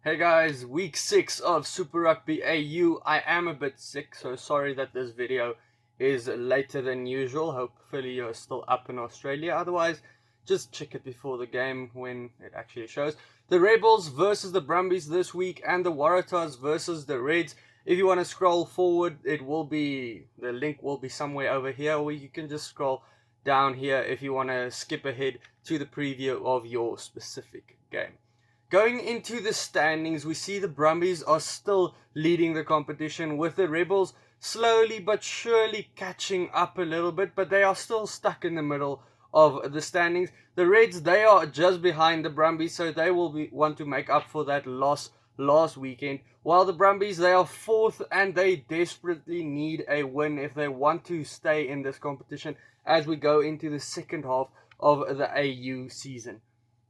Hey guys, week 6 of Super Rugby AU. I am a bit sick, so sorry that this video is later than usual. Hopefully you're still up in Australia. Otherwise, just check it before the game when it actually shows. The Rebels versus the Brumbies this week and the Waratahs versus the Reds. If you want to scroll forward, the link will be somewhere over here, or you can just scroll down here if you want to skip ahead to the preview of your specific game. Going into the standings, we see the Brumbies are still leading the competition, with the Rebels slowly but surely catching up a little bit, but they are still stuck in the middle of the standings. The Reds, they are just behind the Brumbies, so they will want to make up for that loss last weekend. While the Brumbies, they are fourth and they desperately need a win if they want to stay in this competition as we go into the second half of the AU season.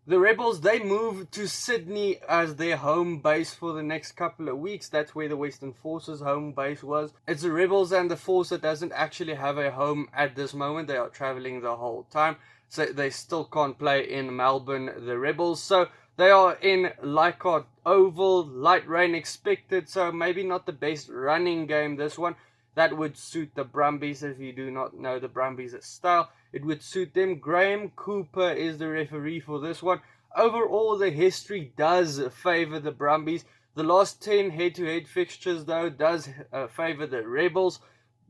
The Rebels, they move to Sydney as their home base for the next couple of weeks. That's where the Western Forces home base was. It's the Rebels and the Force that doesn't actually have a home at this moment. They are traveling the whole time, so they still can't play in Melbourne, the Rebels. So they are in Leichhardt Oval, light rain expected, so maybe not the best running game this one. That would suit the Brumbies. If you do not know the Brumbies' style, it would suit them. Graham Cooper is the referee for this one. Overall, the history does favour the Brumbies. The last 10 head-to-head fixtures, though, does favour the Rebels.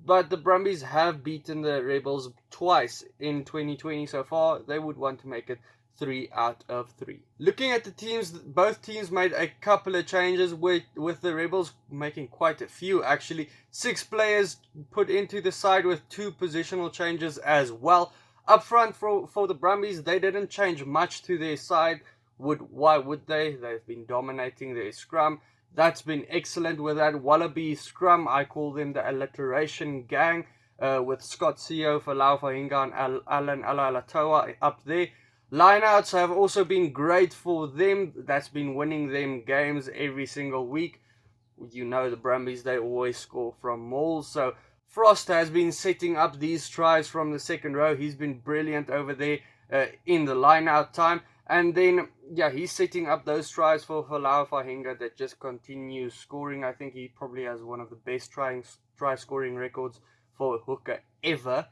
But the Brumbies have beaten the Rebels twice in 2020 so far. They would want to make it 3 out of 3. Looking at the teams, both teams made a couple of changes, with the Rebels making quite a few actually. 6 players put into the side with 2 positional changes as well. Up front for the Brumbies, they didn't change much to their side. Why would they? They've been dominating their scrum. That's been excellent with that Wallaby scrum. I call them the alliteration gang, with Scott Sio, Falau Fahinga and Alan Aotearoa up there. Lineouts have also been great for them. That's been winning them games every single week. You know the Brumbies, they always score from mauls. So Frost has been setting up these tries from the second row. He's been brilliant over there in the lineout time. And then, yeah, he's setting up those tries for Falau Fahinga that just continues scoring. I think he probably has one of the best try scoring records for a hooker ever.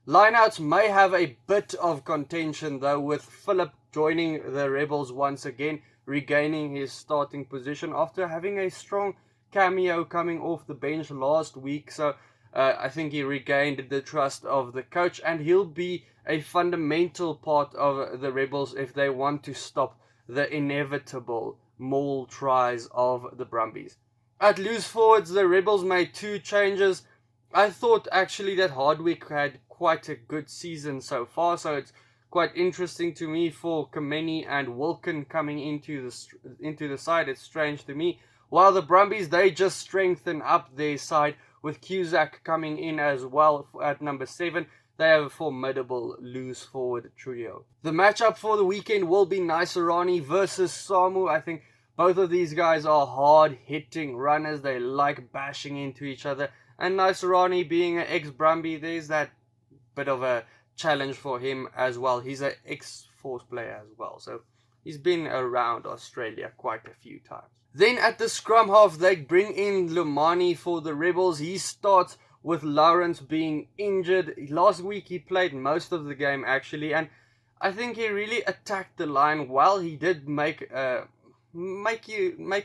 Lineouts may have a bit of contention though, with Phillip joining the Rebels once again, regaining his starting position after having a strong cameo coming off the bench last week. So I think he regained the trust of the coach, and he'll be a fundamental part of the Rebels if they want to stop the inevitable maul tries of the Brumbies. At loose forwards, the Rebels made 2 changes. I thought actually that Hardwick had quite a good season so far, so it's quite interesting to me for Kameni and Wilkin coming into the side. It's strange to me. While the Brumbies, they just strengthen up their side with Cusack coming in as well at number 7. They have a formidable loose forward trio. The matchup for the weekend will be Naisarani versus Samu. I think both of these guys are hard-hitting runners. They like bashing into each other. And Naisarani being an ex-Brumby, there's that bit of a challenge for him as well. He's an ex-Force player as well, so he's been around Australia quite a few times. Then at the scrum half, they bring in Lumani for the Rebels. He starts with Lawrence being injured. Last week he played most of the game actually, and I think he really attacked the line well. He did make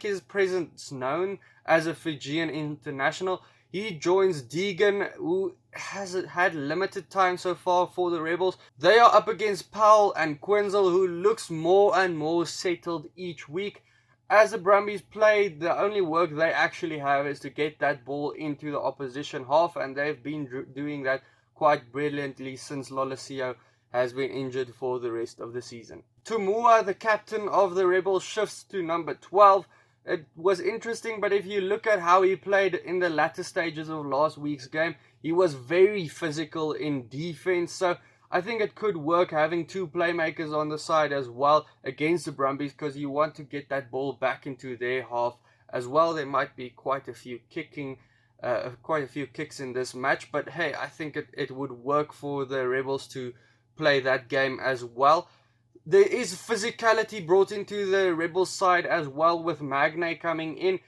his presence known as a Fijian international. He joins Deegan, who has had limited time so far for the Rebels. They are up against Powell and Quinzel, who looks more and more settled each week. As the Brumbies play, the only work they actually have is to get that ball into the opposition half, and they've been doing that quite brilliantly since Lolesio has been injured for the rest of the season. Tumua, the captain of the Rebels, shifts to number 12. It was interesting, but if you look at how he played in the latter stages of last week's game, he was very physical in defense. So I think it could work having 2 playmakers on the side as well against the Brumbies, because you want to get that ball back into their half as well. There might be quite a few kicks in this match, but hey, I think it would work for the Rebels to play that game as well. There is physicality brought into the Rebels side as well, with Magne coming in.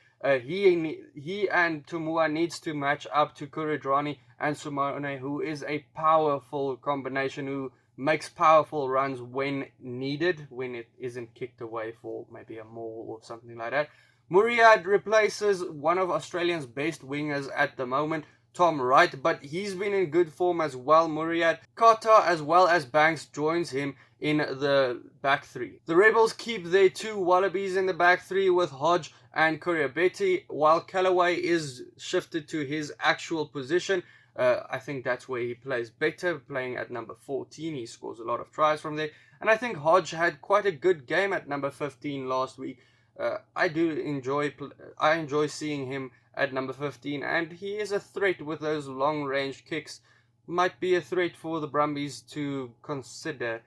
He and Tumua needs to match up to Kuridrani and Sumone, who is a powerful combination who makes powerful runs when needed, when it isn't kicked away for maybe a maul or something like that. Muriad replaces one of Australia's best wingers at the moment, Tom Wright, but he's been in good form as well. Muriad, Carter as well as Banks joins him in the back three. The Rebels keep their two Wallabies in the back three with Hodge and Kuriabeti, while Callaway is shifted to his actual position. I think that's where he plays better, playing at number 14. He scores a lot of tries from there. And I think Hodge had quite a good game at number 15 last week. I enjoy seeing him at number 15, and he is a threat with those long range kicks. Might be a threat for the Brumbies to consider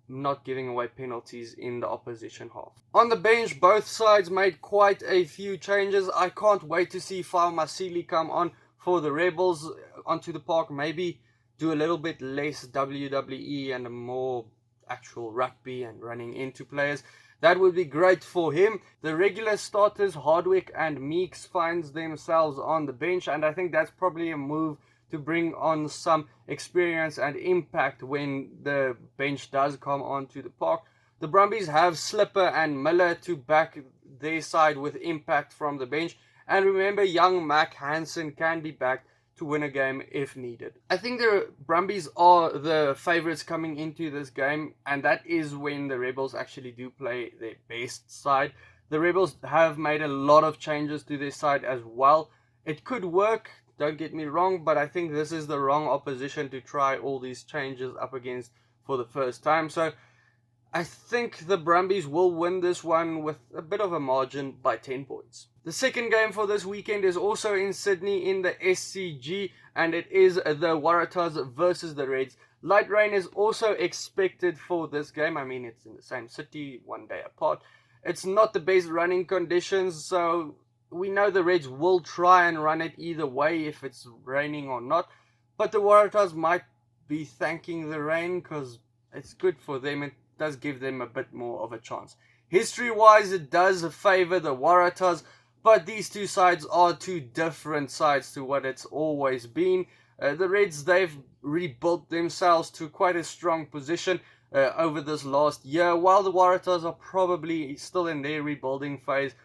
not giving away penalties in the opposition half. On the bench, both sides made quite a few changes. I can't wait to see Fao Masili come on for the Rebels onto the park. Maybe do a little bit less WWE and more actual rugby and running into players. That would be great for him. The regular starters, Hardwick and Meeks, finds themselves on the bench, and I think that's probably a move to bring on some experience and impact when the bench does come onto the park. The Brumbies have Slipper and Miller to back their side with impact from the bench. And remember, young Mac Hansen can be backed to win a game if needed. I think the Brumbies are the favourites coming into this game, and that is when the Rebels actually do play their best side. The Rebels have made a lot of changes to their side as well. It could work, don't get me wrong, but I think this is the wrong opposition to try all these changes up against for the first time. So I think the Brumbies will win this one with a bit of a margin by 10 points. The second game for this weekend is also in Sydney in the SCG, and it is the Waratahs versus the Reds. Light rain is also expected for this game. I mean, it's in the same city, one day apart. It's not the best running conditions, so we know the Reds will try and run it either way if it's raining or not. But the Waratahs might be thanking the rain because it's good for them. It does give them a bit more of a chance. History-wise, it does favour the Waratahs, but these two sides are two different sides to what it's always been. The Reds, they've rebuilt themselves to quite a strong position over this last year, while the Waratahs are probably still in their rebuilding phase,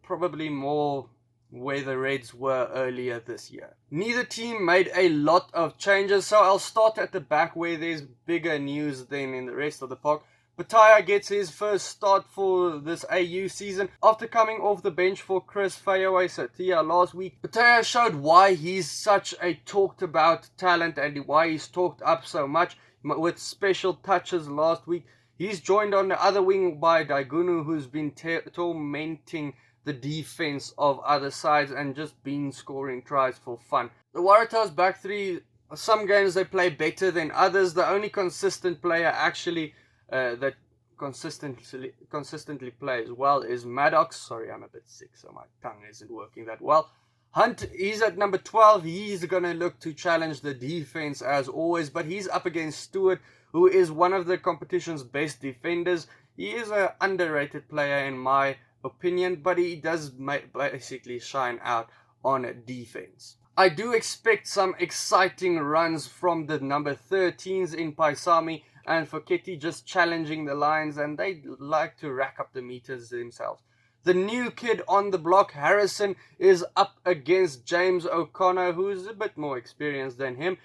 probably more where the Reds were earlier this year. Neither team made a lot of changes, so I'll start at the back where there's bigger news than in the rest of the park. Bataya gets his first start for this AU season after coming off the bench for Chris Fayoe-Satia last week. Bataya showed why he's such a talked about talent and why he's talked up so much with special touches last week. He's joined on the other wing by Daigunu, who's been tormenting the defense of other sides and just been scoring tries for fun. The Waratahs back three, some games they play better than others. The only consistent player actually that consistently plays well is Maddox. Sorry, I'm a bit sick, so my tongue isn't working that well. Hunt, he's at number 12. He's going to look to challenge the defense as always, but he's up against Stewart, who is one of the competition's best defenders. He is an underrated player in my opinion, but he does basically shine out on defense. I do expect some exciting runs from the number 13s in Paisami and Foketi, just challenging the lines, and they like to rack up the meters themselves. The new kid on the block, Harrison, is up against James O'Connor, who's a bit more experienced than him.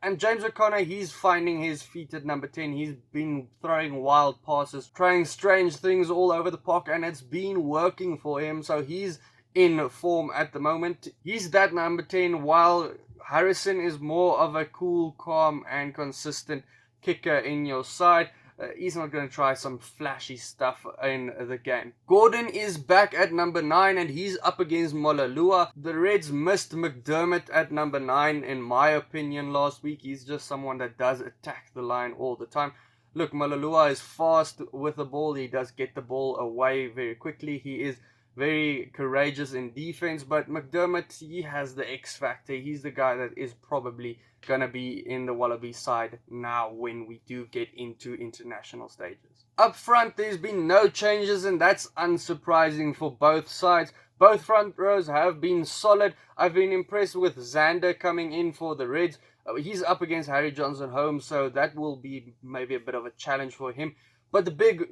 And James O'Connor, he's finding his feet at number 10. He's been throwing wild passes, trying strange things all over the park, and it's been working for him. So he's in form at the moment. He's that number 10, while Harrison is more of a cool, calm, and consistent kicker in your side. He's not going to try some flashy stuff in the game. Gordon is back at number 9 and he's up against Molalua. The Reds missed McDermott at number 9 in my opinion last week. He's just someone that does attack the line all the time. Look, Molalua is fast with the ball. He does get the ball away very quickly. He is very courageous in defense, but McDermott, he has the X factor. He's the guy that is probably gonna be in the Wallaby side now when we do get into international stages. Up front, there's been no changes, and that's unsurprising for both sides. Both front rows have been solid. I've been impressed with Xander coming in for the Reds. He's up against Harry Johnson-Holmes, so that will be maybe a bit of a challenge for him. But the big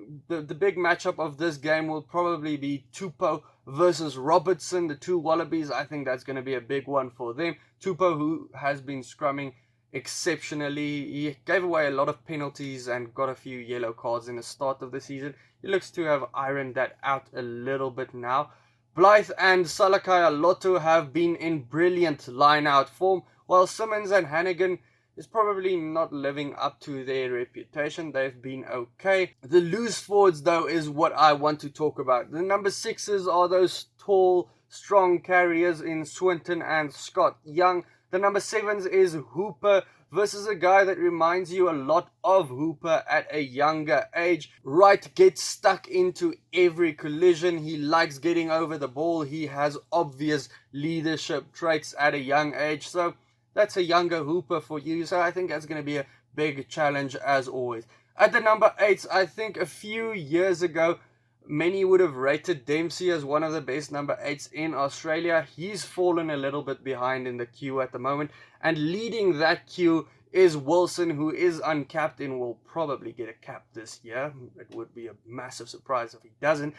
matchup of this game will probably be Tupou versus Robertson, the two Wallabies. I think that's going to be a big one for them. Tupou, who has been scrumming exceptionally. He gave away a lot of penalties and got a few yellow cards in the start of the season. He looks to have ironed that out a little bit now. Blythe and Salakai Aloto have been in brilliant line-out form, while Simmons and Hannigan is probably not living up to their reputation. They've been okay. The loose forwards, though, is what I want to talk about. The number 6s are those tall, strong carriers in Swinton and Scott Young. The number 7s is Hooper versus a guy that reminds you a lot of Hooper at a younger age. Wright gets stuck into every collision. He likes getting over the ball. He has obvious leadership traits at a young age. So that's a younger Hooper for you. So I think that's going to be a big challenge as always. At the number 8s, I think a few years ago, many would have rated Dempsey as one of the best number 8s in Australia. He's fallen a little bit behind in the queue at the moment. And leading that queue is Wilson, who is uncapped and will probably get a cap this year. It would be a massive surprise if he doesn't.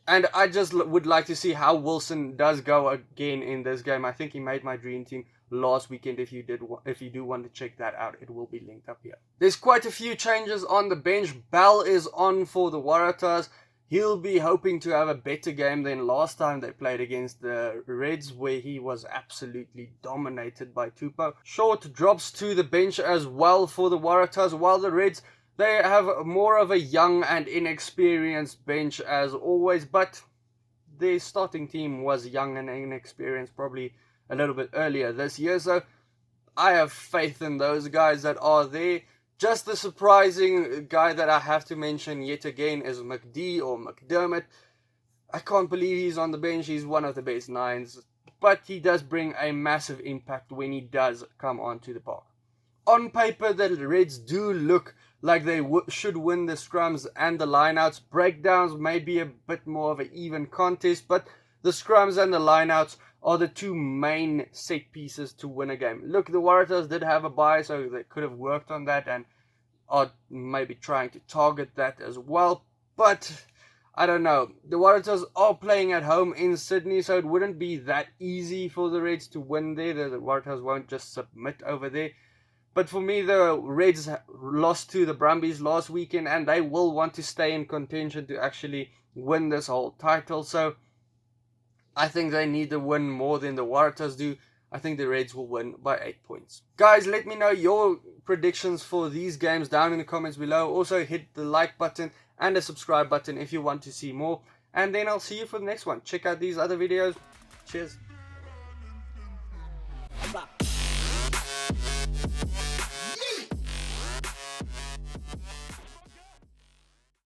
And I just would like to see how Wilson does go again in this game. I think he made my dream team last weekend. If you do want to check that out, it will be linked up here. There's quite a few changes on the bench. Bell is on for the Waratahs. He'll be hoping to have a better game than last time they played against the Reds, where he was absolutely dominated by Tupou. Short drops to the bench as well for the Waratahs, while the Reds, they have more of a young and inexperienced bench as always, but their starting team was young and inexperienced probably a little bit earlier this year, so I have faith in those guys that are there. Just the surprising guy that I have to mention yet again is McD or McDermott. I can't believe he's on the bench. He's one of the best 9s, but he does bring a massive impact when he does come onto the park. On paper, the Reds do look like they should win the scrums and the lineouts. Breakdowns may be a bit more of an even contest, but the scrums and the lineouts are the two main set pieces to win a game. Look, the Waratahs did have a bye, so they could have worked on that and are maybe trying to target that as well. But I don't know. The Waratahs are playing at home in Sydney, so it wouldn't be that easy for the Reds to win there. The Waratahs won't just submit over there. But for me, the Reds lost to the Brumbies last weekend, and they will want to stay in contention to actually win this whole title. So I think they need to win more than the Waratahs do. I think the Reds will win by 8 points. Guys, let me know your predictions for these games down in the comments below. Also, hit the like button and the subscribe button if you want to see more. And then I'll see you for the next one. Check out these other videos. Cheers.